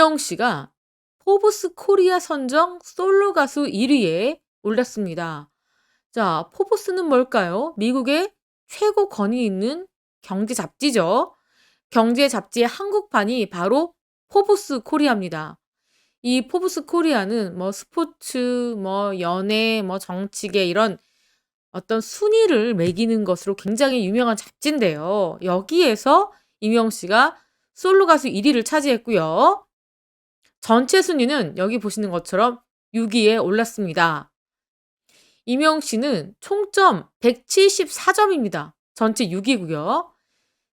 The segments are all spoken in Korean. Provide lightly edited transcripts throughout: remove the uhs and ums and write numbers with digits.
이명 씨가 포브스 코리아 선정 솔로 가수 1위에 올랐습니다. 자, 포브스는 뭘까요? 미국의 최고 권위 있는 경제 잡지죠. 경제 잡지의 한국판이 바로 포브스 코리아입니다. 이 포브스 코리아는 뭐 스포츠, 뭐 연예, 뭐 정치계 이런 어떤 순위를 매기는 것으로 굉장히 유명한 잡지인데요. 여기에서 이명 씨가 솔로 가수 1위를 차지했고요. 전체 순위는 여기 보시는 것처럼 6위에 올랐습니다. 이명 씨는 총점 174점입니다. 전체 6위고요.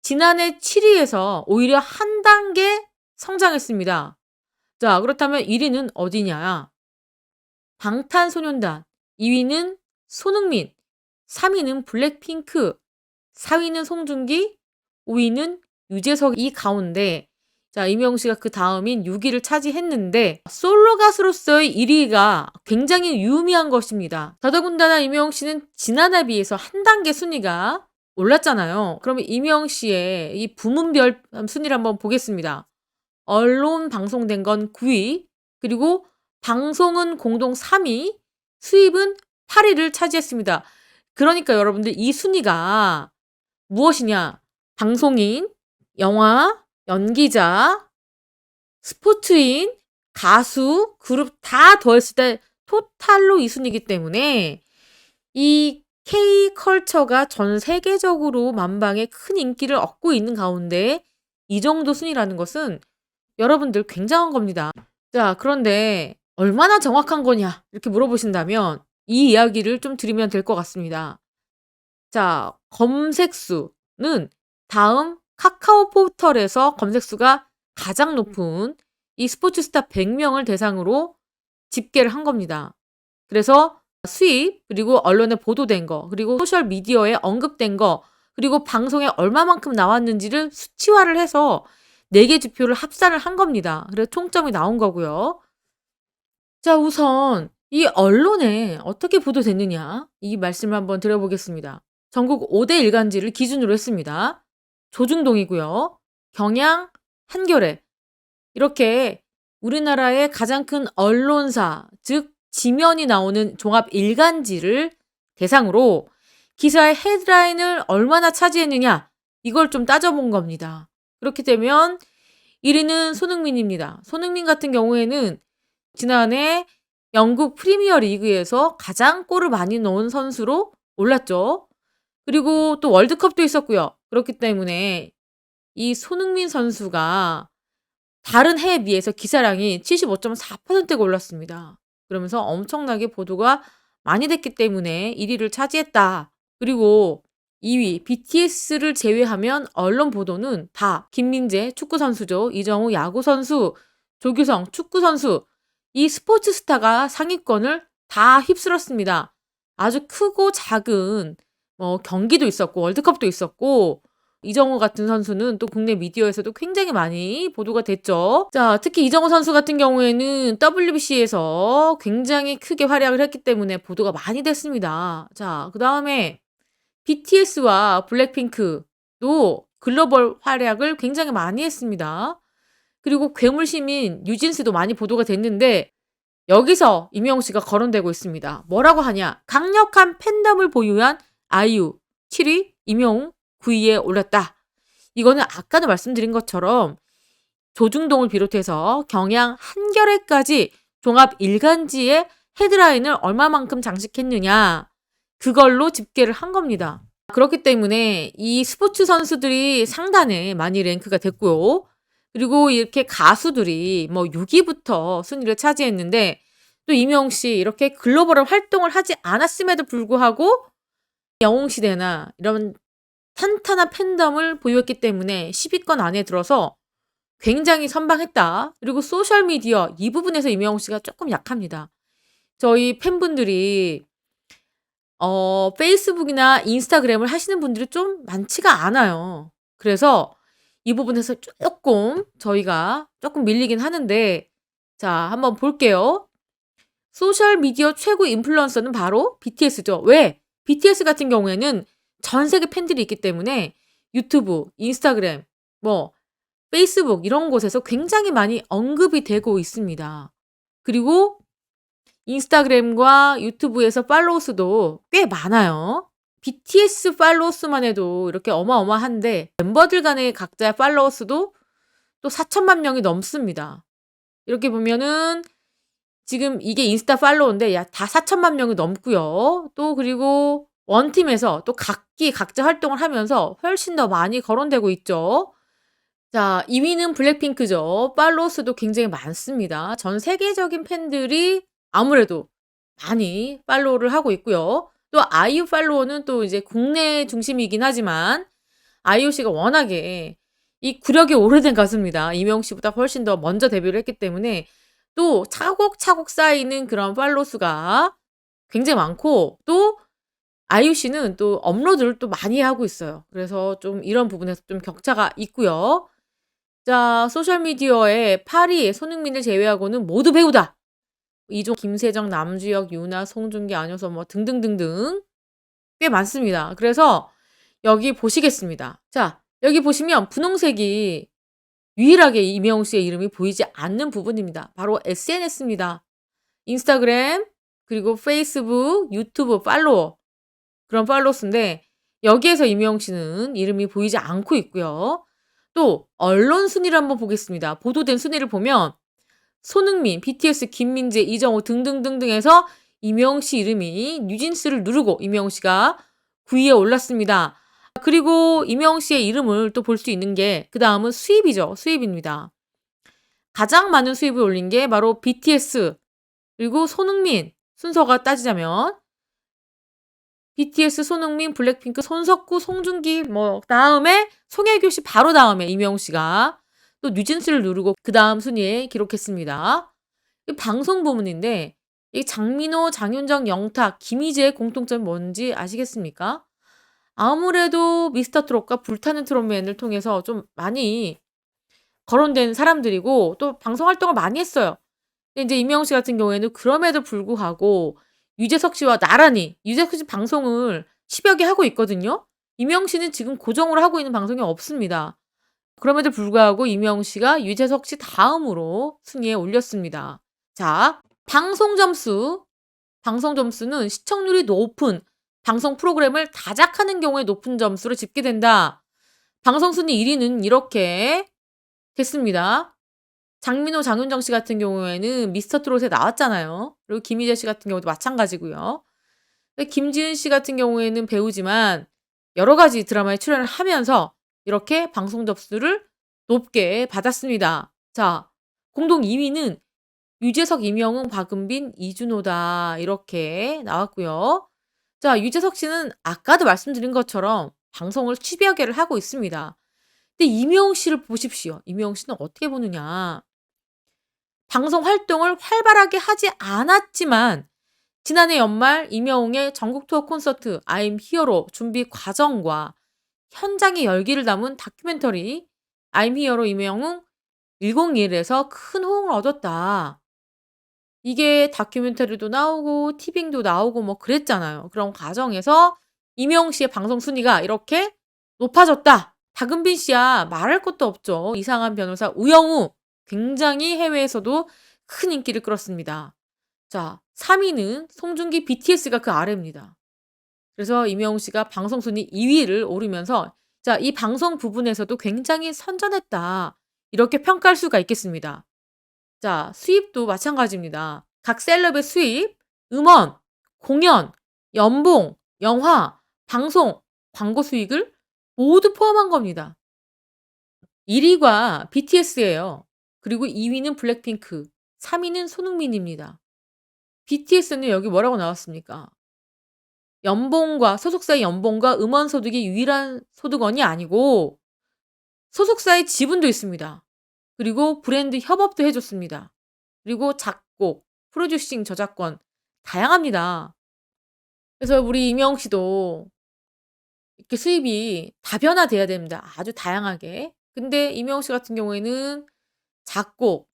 지난해 7위에서 오히려 한 단계 성장했습니다. 자, 그렇다면 1위는 어디냐? 방탄소년단, 2위는 손흥민, 3위는 블랙핑크, 4위는 송중기, 5위는 유재석. 이 가운데 자, 이명 씨가 그 다음인 6위를 차지했는데 솔로 가수로서의 1위가 굉장히 유의미한 것입니다. 더더군다나 이명 씨는 지난해 비해서 한 단계 순위가 올랐잖아요. 그러면 이명 씨의 이 부문별 순위를 한번 보겠습니다. 언론 방송된 건 9위, 그리고 방송은 공동 3위, 수입은 8위를 차지했습니다. 그러니까 여러분들 이 순위가 무엇이냐? 방송인, 영화, 연기자, 스포츠인, 가수, 그룹 다 더했을 때 토탈로 이 순위이기 때문에 이 K컬처가 전 세계적으로 만방에 큰 인기를 얻고 있는 가운데 이 정도 순위라는 것은 여러분들 굉장한 겁니다. 자, 그런데 얼마나 정확한 거냐? 이렇게 물어보신다면 이 이야기를 좀 드리면 될 것 같습니다. 자, 검색수는 다음 카카오 포털에서 검색수가 가장 높은 이 스포츠 스타 100명을 대상으로 집계를 한 겁니다. 그래서 수입, 그리고 언론에 보도된 거, 그리고 소셜 미디어에 언급된 거, 그리고 방송에 얼마만큼 나왔는지를 수치화를 해서 4개 지표를 합산을 한 겁니다. 그래서 총점이 나온 거고요. 자, 우선 이 언론에 어떻게 보도됐느냐, 이 말씀을 한번 드려보겠습니다. 전국 5대 일간지를 기준으로 했습니다. 조중동이고요. 경향, 한겨레. 이렇게 우리나라의 가장 큰 언론사, 즉 지면이 나오는 종합 일간지를 대상으로 기사의 헤드라인을 얼마나 차지했느냐, 이걸 좀 따져본 겁니다. 그렇게 되면 1위는 손흥민입니다. 손흥민 같은 경우에는 지난해 영국 프리미어 리그에서 가장 골을 많이 넣은 선수로 올랐죠. 그리고 또 월드컵도 있었고요. 그렇기 때문에 이 손흥민 선수가 다른 해에 비해서 기사량이 75.4%가 올랐습니다. 그러면서 엄청나게 보도가 많이 됐기 때문에 1위를 차지했다. 그리고 2위 BTS를 제외하면 언론 보도는 다 김민재 축구선수죠. 이정우 야구선수, 조규성 축구선수, 이 스포츠 스타가 상위권을 다 휩쓸었습니다. 아주 크고 작은 경기도 있었고 월드컵도 있었고, 이정우 같은 선수는 또 국내 미디어에서도 굉장히 많이 보도가 됐죠. 자, 특히 이정우 선수 같은 경우에는 WBC에서 굉장히 크게 활약을 했기 때문에 보도가 많이 됐습니다. 자, 그 다음에 BTS와 블랙핑크도 글로벌 활약을 굉장히 많이 했습니다. 그리고 괴물시민 뉴진스도 많이 보도가 됐는데 여기서 이명 씨가 거론되고 있습니다. 뭐라고 하냐? 강력한 팬덤을 보유한 아이유 7위, 임영웅 9위에 올랐다. 이거는 아까도 말씀드린 것처럼 조중동을 비롯해서 경향, 한겨레까지 종합 일간지의 헤드라인을 얼마만큼 장식했느냐, 그걸로 집계를 한 겁니다. 그렇기 때문에 이 스포츠 선수들이 상단에 많이 랭크가 됐고요. 그리고 이렇게 가수들이 6위부터 순위를 차지했는데 또 이명 씨 이렇게 글로벌한 활동을 하지 않았음에도 불구하고 영웅시대나 이런 탄탄한 팬덤을 보유했기 때문에 10위권 안에 들어서 굉장히 선방했다. 그리고 소셜미디어 이 부분에서 이명웅 씨가 조금 약합니다. 저희 팬분들이 페이스북이나 인스타그램을 하시는 분들이 좀 많지가 않아요. 그래서 이 부분에서 조금 저희가 조금 밀리긴 하는데, 자, 한번 볼게요. 소셜미디어 최고 인플루언서는 바로 BTS죠. 왜? BTS 같은 경우에는 전 세계 팬들이 있기 때문에 유튜브, 인스타그램, 페이스북 이런 곳에서 굉장히 많이 언급이 되고 있습니다. 그리고 인스타그램과 유튜브에서 팔로워 수도 꽤 많아요. BTS 팔로워 수만 해도 이렇게 어마어마한데 멤버들 간의 각자의 팔로워 수도 또 4천만 명이 넘습니다. 이렇게 보면은 지금 이게 인스타 팔로워인데 다 4천만 명이 넘고요. 또 그리고 원팀에서 또 각기 각자 활동을 하면서 훨씬 더 많이 거론되고 있죠. 자, 2 위는 블랙핑크죠. 팔로워 수도 굉장히 많습니다. 전 세계적인 팬들이 아무래도 많이 팔로우를 하고 있고요. 또 아이유 팔로워는 또 이제 국내 중심이긴 하지만 아이유 씨가 워낙에 이 구력이 오래된 가수입니다. 이명 씨보다 훨씬 더 먼저 데뷔를 했기 때문에 또 차곡차곡 쌓이는 그런 팔로워 수가 굉장히 많고, 또 아이유 씨는 또 업로드를 또 많이 하고 있어요. 그래서 좀 이런 부분에서 좀 격차가 있고요. 자, 소셜 미디어에 8위 손흥민을 제외하고는 모두 배우다. 이종, 김세정, 남주혁, 유나, 송중기, 안효선 뭐 등등등등 꽤 많습니다. 그래서 여기 보시겠습니다. 자, 여기 보시면 분홍색이 유일하게 이명웅 씨의 이름이 보이지 않는 부분입니다. 바로 SNS입니다. 인스타그램, 그리고 페이스북, 유튜브 팔로워, 그런 팔로워 수인데 여기에서 이명웅 씨는 이름이 보이지 않고 있고요. 또 언론 순위를 한번 보겠습니다. 보도된 순위를 보면 손흥민, BTS, 김민재, 이정호 등등등등 해서 이명웅 씨 이름이 뉴진스를 누르고 이명웅 씨가 9위에 올랐습니다. 그리고 이명웅 씨의 이름을 또 볼 수 있는 게 그다음은 수입이죠. 수입입니다. 가장 많은 수입을 올린 게 바로 BTS 그리고 손흥민 순서가 따지자면 BTS, 손흥민, 블랙핑크, 손석구, 송중기 뭐 다음에 송혜교 씨 바로 다음에 이명웅 씨가 또 뉴진스를 누르고 그다음 순위에 기록했습니다. 이 방송 부문인데 이 장민호, 장윤정, 영탁, 김희재의 공통점이 뭔지 아시겠습니까? 아무래도 미스터 트롯과 불타는 트롯맨을 통해서 좀 많이 거론된 사람들이고 또 방송 활동을 많이 했어요. 근데 인제 이명웅 씨 같은 경우에는 그럼에도 불구하고 유재석 씨와 나란히 유재석 씨 방송을 10여 개 하고 있거든요. 이명웅 씨는 지금 고정으로 하고 있는 방송이 없습니다. 그럼에도 불구하고 이명웅 씨가 유재석 씨 다음으로 순위에 올렸습니다. 자, 방송 점수. 방송 점수는 시청률이 높은 방송 프로그램을 다작하는 경우에 높은 점수를 집게 된다. 방송 순위 1위는 이렇게 됐습니다. 장민호, 장윤정 씨 같은 경우에는 미스터 트롯에 나왔잖아요. 그리고 김희재 씨 같은 경우도 마찬가지고요. 근데 김지은 씨 같은 경우에는 배우지만 여러 가지 드라마에 출연을 하면서 이렇게 방송 접수를 높게 받았습니다. 자, 공동 2위는 유재석, 이명웅, 박은빈, 이준호다. 이렇게 나왔고요. 자, 유재석 씨는 아까도 말씀드린 것처럼 방송을 10여 개를 하고 있습니다. 근데 이명웅 씨를 보십시오. 이명웅 씨는 어떻게 보느냐. 방송 활동을 활발하게 하지 않았지만 지난해 연말 이명웅의 전국 투어 콘서트 I'm 히어로 준비 과정과 현장의 열기를 담은 다큐멘터리 I'm 히어로 이명웅 101에서 큰 호응을 얻었다. 이게 다큐멘터리도 나오고 티빙도 나오고 뭐 그랬잖아요. 그런 과정에서 이명웅 씨의 방송 순위가 이렇게 높아졌다. 박은빈 씨야 말할 것도 없죠. 이상한 변호사 우영우 굉장히 해외에서도 큰 인기를 끌었습니다. 자, 3위는 송중기 BTS가 그 아래입니다. 그래서 이명웅 씨가 방송 순위 2위를 오르면서 자, 이 방송 부분에서도 굉장히 선전했다. 이렇게 평가할 수가 있겠습니다. 자, 수입도 마찬가지입니다. 각 셀럽의 수입, 음원, 공연, 연봉, 영화, 방송, 광고 수익을 모두 포함한 겁니다. 1위가 BTS예요. 그리고 2위는 블랙핑크, 3위는 손흥민입니다. BTS는 여기 뭐라고 나왔습니까? 연봉과 소속사의 연봉과 음원 소득이 유일한 소득원이 아니고 소속사의 지분도 있습니다. 그리고 브랜드 협업도 해 줬습니다. 그리고 작곡, 프로듀싱, 저작권 다양합니다. 그래서 우리 이명웅 씨도 이렇게 수입이 다변화돼야 됩니다. 아주 다양하게. 근데 이명웅 씨 같은 경우에는 작곡,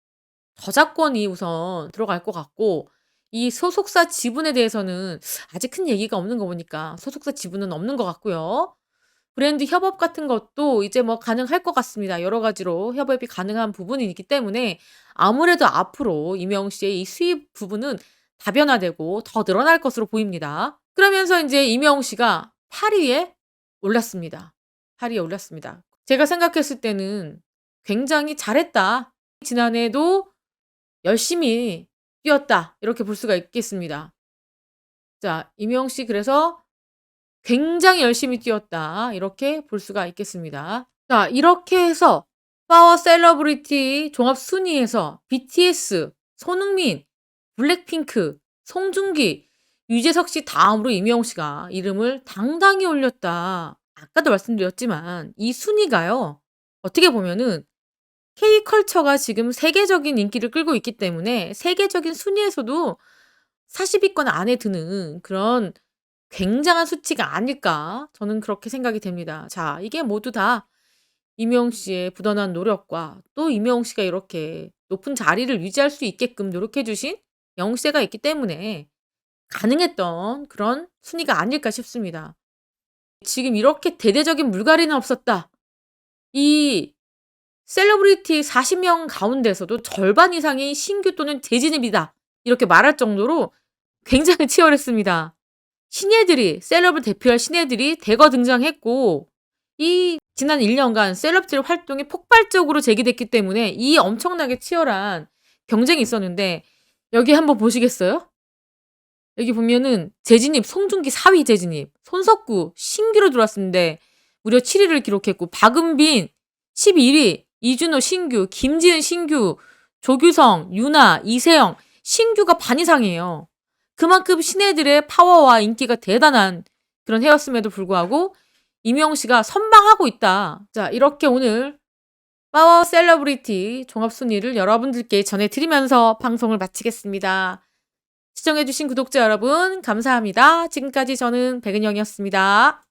저작권이 우선 들어갈 것 같고 이 소속사 지분에 대해서는 아직 큰 얘기가 없는 거 보니까 소속사 지분은 없는 것 같고요. 브랜드 협업 같은 것도 이제 뭐 가능할 것 같습니다. 여러 가지로 협업이 가능한 부분이 있기 때문에 아무래도 앞으로 이명 씨의 이 수입 부분은 다변화되고 더 늘어날 것으로 보입니다. 그러면서 인제 이명웅 씨가 8 위에 올랐습니다. 8 위에 올랐습니다. 제가 생각했을 때는 '굉장히 잘했다. 지난해에도 열심히 뛰었다.' 이렇게 볼 수가 있겠습니다. 자, 이명웅 씨 그래서 '굉장히 열심히 뛰었다.' 이렇게 볼 수가 있겠습니다. 자, 이렇게 해서 파워 셀러브리티 종합 순위에서 BTS, 손흥민, 블랙핑크, 송중기, 유재석 씨 다음으로 이명웅 씨가 이름을 당당히 올렸다. 아까도 말씀드렸지만 이 순위가요, 어떻게 보면은 K컬처가 지금 세계적인 인기를 끌고 있기 때문에 세계적인 순위에서도 40위권 안에 드는 그런 굉장한 수치가 아닐까, 저는 그렇게 생각이 됩니다. 자, 이게 모두 다 이명웅 씨의 부단한 노력과 또 이명웅 씨가 이렇게 높은 자리를 유지할 수 있게끔 노력해 주신 영웅세가 있기 때문에 가능했던 그런 순위가 아닐까 싶습니다. 지금 이렇게 대대적인 물갈이는 없었다. 이 셀러브리티 40명 가운데서도 절반 이상이 신규 또는 재진입이다. 이렇게 말할 정도로 굉장히 치열했습니다. 신예들이, 셀럽을 대표할 신예들이 대거 등장했고, 이 지난 1년간 셀럽들 활동이 폭발적으로 재개됐기 때문에 이 엄청나게 치열한 경쟁이 있었는데, 여기 한번 보시겠어요? 여기 보면은 재진입, 송중기 4위 재진입, 손석구 신규로 들어왔는데 무려 7위를 기록했고, 박은빈 11위, 이준호 신규, 김지은 신규, 조규성, 유나, 이세영 신규가 반 이상이에요. 그만큼 신예들의 파워와 인기가 대단한 그런 해였음에도 불구하고 이명웅 씨가 선방하고 있다. 자, 이렇게 오늘 파워 셀러브리티 종합순위를 여러분들께 전해드리면서 방송을 마치겠습니다. 시청해주신 구독자 여러분 감사합니다. 지금까지 저는 백은영이었습니다.